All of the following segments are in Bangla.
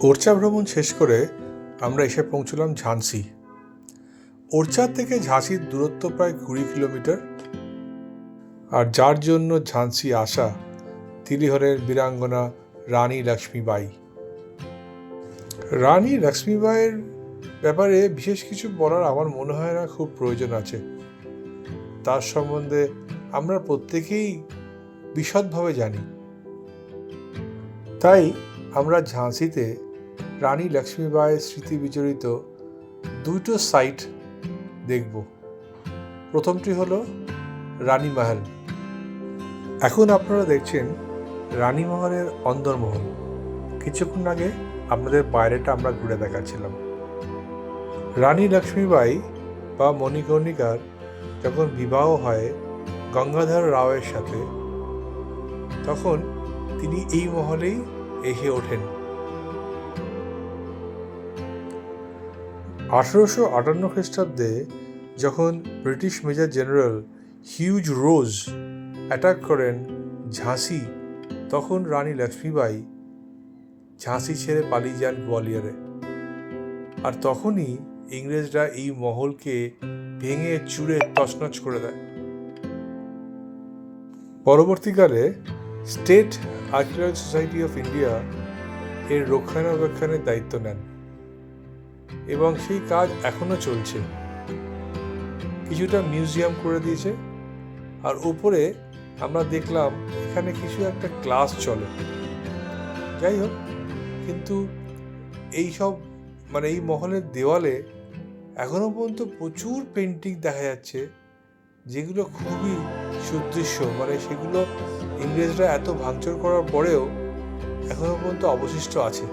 ওরচা ভ্রমণ শেষ করে আমরা এসে পৌঁছলাম ঝাঁসি। ওরচা থেকে ঝাঁসির দূরত্ব প্রায় 20 কিলোমিটার। আর যার জন্য ঝাঁসি আসা তিনি হলেন বীরাঙ্গনা রানী লক্ষ্মীবাঈ। রানী লক্ষ্মীবাঈয়ের ব্যাপারে বিশেষ কিছু বলার আমার মনে হয় না খুব প্রয়োজন আছে। তার সম্বন্ধে আমরা প্রত্যেকেই বিশদভাবে জানি। তাই আমরা ঝাঁসিতে রানী লক্ষ্মীবাঈয়ের স্মৃতি বিজড়িত দুটো সাইট দেখব। প্রথমটি হলো রানী মহল। এখন আপনারা দেখছেন রানী মহলের অন্দরমহল। কিছুক্ষণ আগে আপনাদের বাইরেটা আমরা ঘুরে দেখাচ্ছিলাম। রানী লক্ষ্মীবাঈ বা মণিকর্ণিকার যখন বিবাহ হয় গঙ্গাধর রাওয়ের সাথে, তখন তিনি এই মহলেই এসে ওঠেন। 1858 খ্রিস্টাব্দে যখন ব্রিটিশ মেজর জেনারেল হিউজ রোজ অ্যাটাক করেন ঝাঁসি, তখন রানী লক্ষ্মীবাঈ ঝাঁসি ছেড়ে পালিয়ে যান গোয়ালিয়রে। আর তখনই ইংরেজরা এই মহলকে ভেঙে চুরে তছনছ করে দেয়। পরবর্তীকালে state archaeological society of India এর রক্ষণাবেক্ষণের দায়িত্ব নেন এবং সেই কাজ এখনো চলছে। কিছুটা মিউজিয়াম করে দিয়েছে, আর উপরে আমরা দেখলাম এখানে কিছু একটা ক্লাস চলে। যাই হোক, কিন্তু এইসব এই মহলের দেওয়ালে এখনো পর্যন্ত প্রচুর পেন্টিং দেখা যাচ্ছে, যেগুলো খুবই সুদৃশ্য। সেগুলো ইংরেজরা এত ভাঙচুর করার পরেও এখনো পর্যন্ত অবশিষ্ট আছে।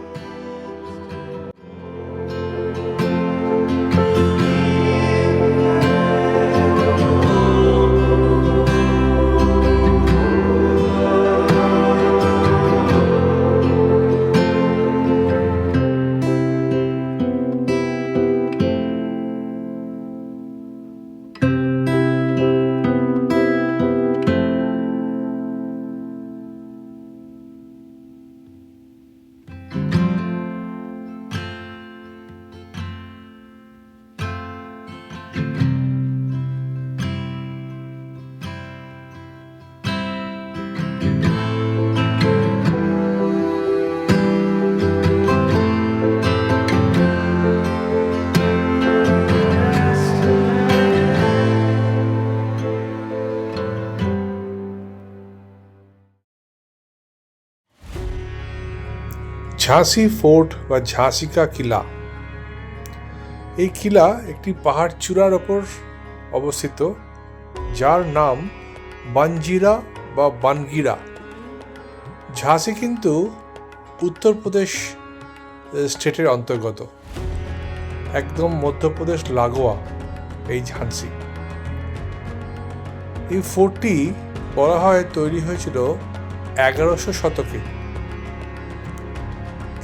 ঝাঁসি ফোর্ট বা ঝাঁসি কা কিলা। এই কিলা একটি পাহাড় চূড়ার ওপর অবস্থিত, যার নাম বানজিরা বা বানগিরা। ঝাঁসি কিন্তু উত্তরপ্রদেশ স্টেটের অন্তর্গত, একদম মধ্যপ্রদেশ লাগোয়া এই ঝাঁসি। এই ফোর্টটি বলা হয় তৈরি হয়েছিল 1100 শতকে।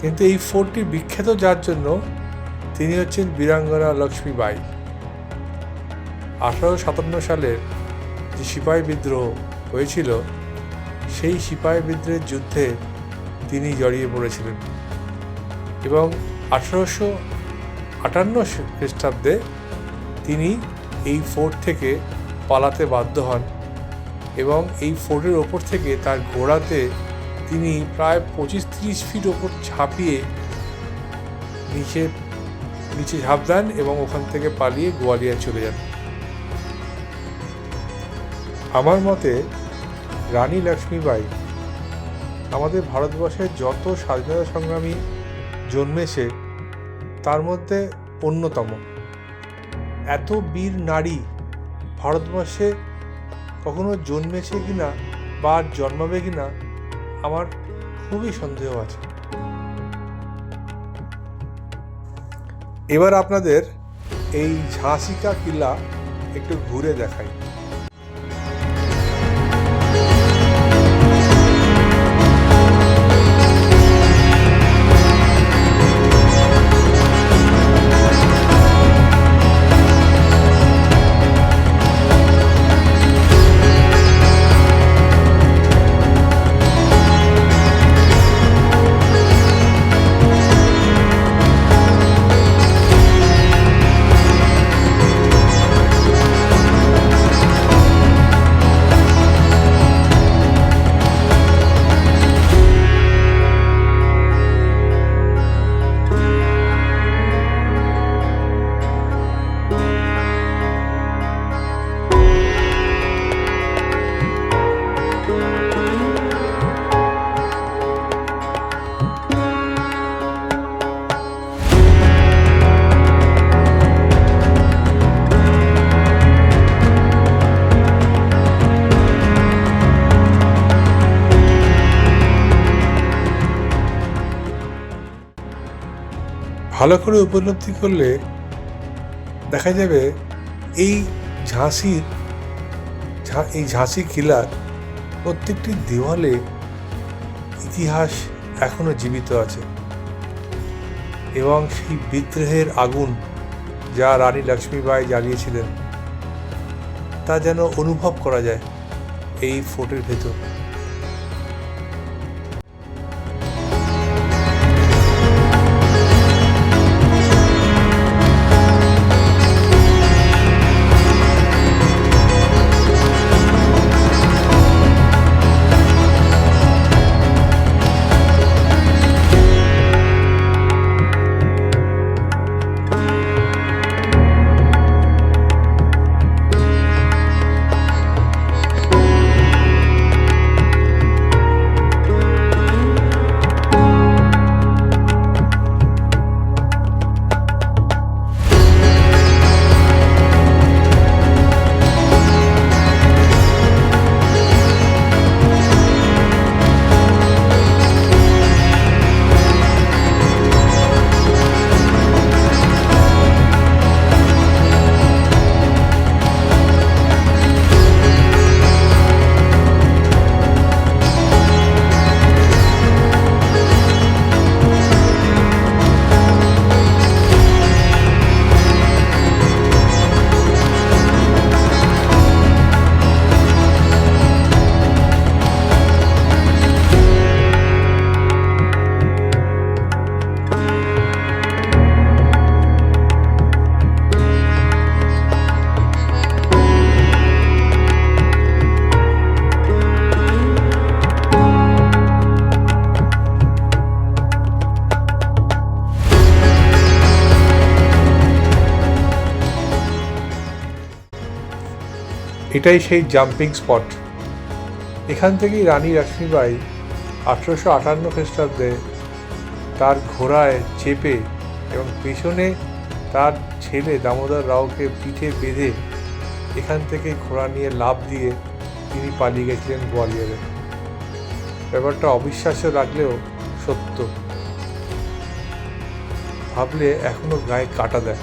কিন্তু এই ফোর্টটি বিখ্যাত যার জন্য, তিনি হচ্ছেন বীরাঙ্গনা লক্ষ্মীবাঈ। 1857 সালের যে সিপাহী বিদ্রোহ হয়েছিল, সেই সিপাহী বিদ্রোহের যুদ্ধে তিনি জড়িয়ে পড়েছিলেন এবং 1858 খ্রিস্টাব্দে তিনি এই ফোর্ট থেকে পালাতে বাধ্য হন এবং এই ফোর্টের ওপর থেকে তার ঘোড়াতে তিনি প্রায় 25-30 ফিট ওপর ঝাঁপিয়ে নিচে ঝাঁপ দেন এবং ওখান থেকে পালিয়ে গোয়ালিয়র চলে যান। আমার মতে রানী লক্ষ্মীবাঈ আমাদের ভারতবর্ষের যত স্বাধীনতা সংগ্রামী জন্মেছে তার মধ্যে অন্যতম। এত বীর নারী ভারতবর্ষে কখনো জন্মেছে কিনা বা আর জন্মাবে কিনা আমার খুবই সন্দেহ আছে। এবার আপনাদের এই ঝাঁসি কা কিলা একটু ঘুরে দেখাই। ভালো করে উপলব্ধি করলে দেখা যাবে এই ঝাঁসি কিলার প্রত্যেকটি দেওয়ালে ইতিহাস এখনো জীবিত আছে এবং সেই বিদ্রোহের আগুন যা রানী লক্ষ্মীবাঈ জ্বালিয়েছিলেন তা যেন অনুভব করা যায় এই ফোর্টের ভেতর। এটাই সেই জাম্পিং স্পট। এখান থেকেই রানী লক্ষ্মীবাঈ 1858 খ্রিস্টাব্দে তার ঘোড়ায় চেপে এবং পেছনে তার ছেলে দামোদর রাওকে পিঠে বেঁধে এখান থেকে ঘোড়া নিয়ে লাফ দিয়ে তিনি পালিয়ে গেছিলেন গোয়ালিয়রে। ব্যাপারটা অবিশ্বাস্য লাগলেও সত্য, ভাবলে এখনো গায়ে কাটা দেয়।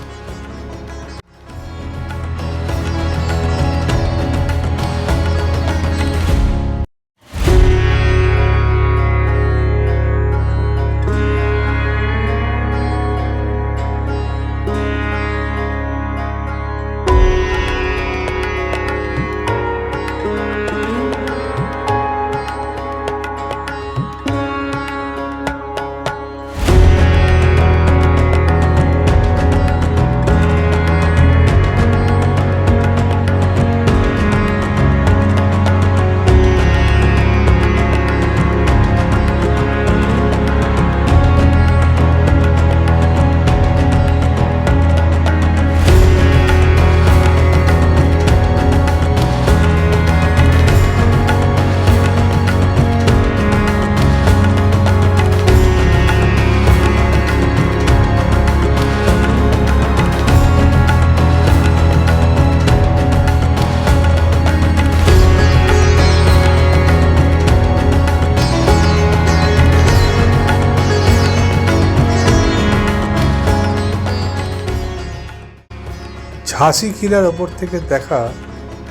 ঝাঁসি কিলার ওপর থেকে দেখা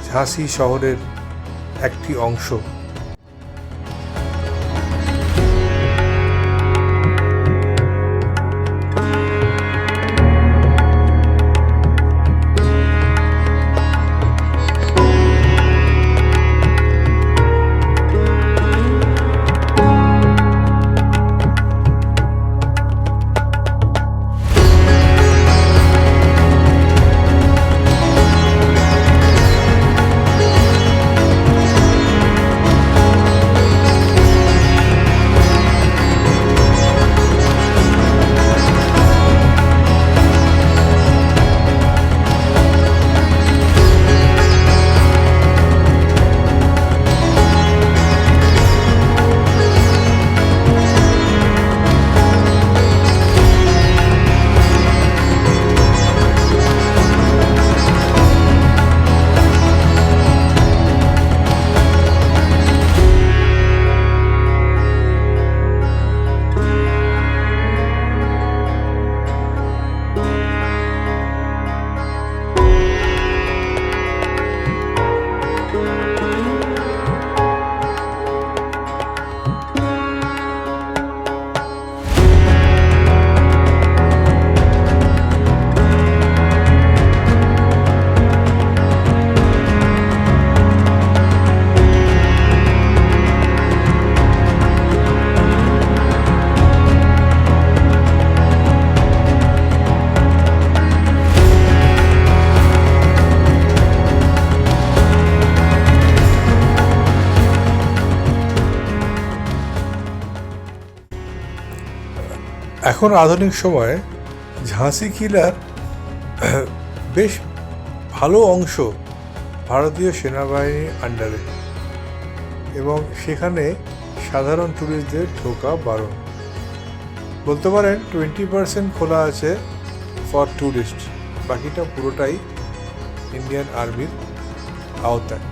ঝাঁসি শহরের একটি অংশ। এখন আধুনিক সময়ে ঝাঁসি কিলার বেশ ভালো অংশ ভারতীয় সেনাবাহিনীর আন্ডারে, এবং সেখানে সাধারণ ট্যুরিস্টদের ঢোকা বারণ। বলতে পারেন 20% খোলা আছে ফর ট্যুরিস্ট, বাকিটা পুরোটাই ইন্ডিয়ান আর্মির আওতায়।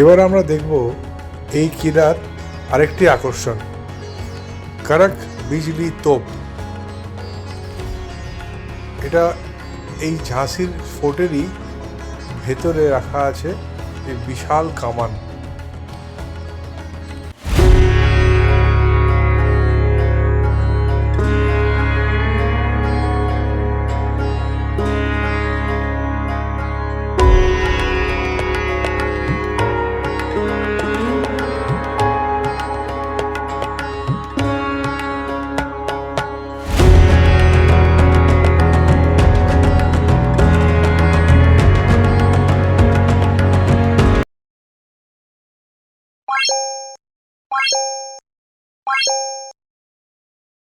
এবার আমরা দেখব এই কিলার আরেকটি আকর্ষণ, করক বিজলি তোপ। এটা এই ঝাঁসির ফোর্টেরই ভেতরে রাখা আছে এই বিশাল কামান।